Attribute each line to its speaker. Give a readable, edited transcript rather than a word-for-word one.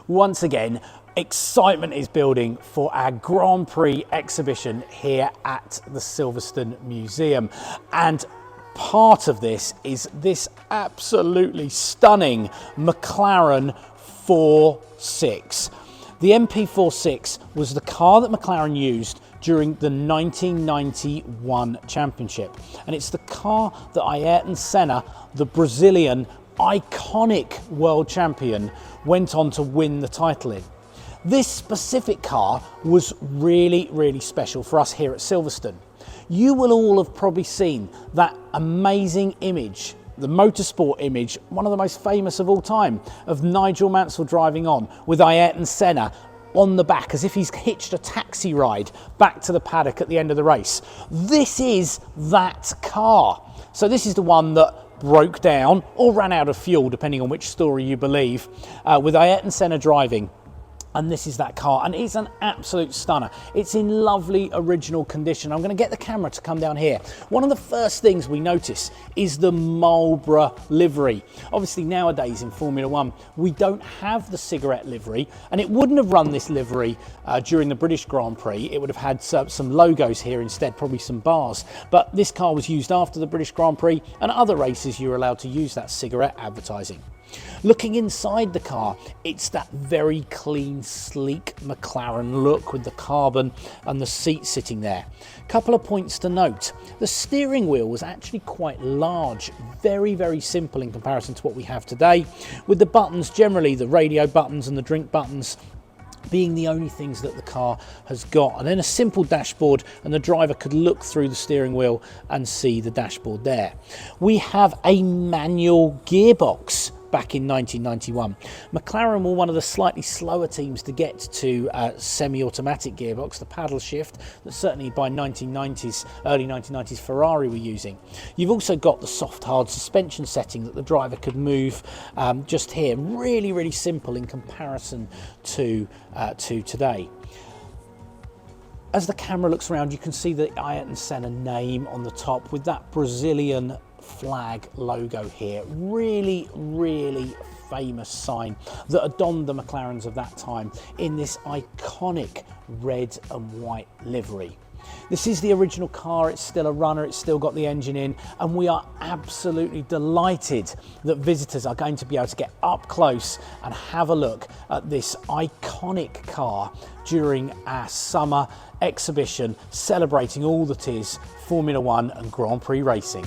Speaker 1: Once again, excitement is building for our Grand Prix exhibition here at the Silverstone Museum. And part of this is this absolutely stunning McLaren 4.6. The MP4 was the car that McLaren used during the 1991 championship. And it's the car that Ayrton Senna, the Brazilian iconic world champion, went on to win the title in. This specific car was really special for us here at Silverstone. You will all have probably seen that amazing image, the motorsport image, one of the most famous of all time, of Nigel Mansell driving on with Ayrton Senna on the back as if he's hitched a taxi ride back to the paddock at the end of the race. This is that car. So this is the one that broke down or ran out of fuel, depending on which story you believe, with Ayrton Senna driving. And this is that car, and it's an absolute stunner. It's in lovely original condition. I'm going to get the camera to come down here. One of the first things we notice is the Marlboro livery. Obviously nowadays in Formula One, we don't have the cigarette livery, and it wouldn't have run this livery during the British Grand Prix. It would have had some logos here instead, probably some bars. But this car was used after the British Grand Prix, and other races you're allowed to use that cigarette advertising. Looking inside the car, it's that very clean, sleek McLaren look with the carbon and the seat sitting there. Couple of points to note. The steering wheel was actually quite large, very simple in comparison to what we have today, with the buttons, generally the radio buttons and the drink buttons, being the only things that the car has got. And then a simple dashboard, and the driver could look through the steering wheel and see the dashboard there. We have a manual gearbox. Back in 1991. McLaren were one of the slightly slower teams to get to semi-automatic gearbox, the paddle shift that certainly by early 1990s Ferrari were using. You've also got the soft hard suspension setting that the driver could move just here. Really simple in comparison to today. As the camera looks around, you can see the Ayrton Senna name on the top with that Brazilian flag logo here. Really famous sign that adorned the McLarens of that time in this iconic red and white livery. This is the original car. It's still a runner, it's still got the engine in, and we are absolutely delighted that visitors are going to be able to get up close and have a look at this iconic car during our summer exhibition celebrating all that is Formula One and Grand Prix racing.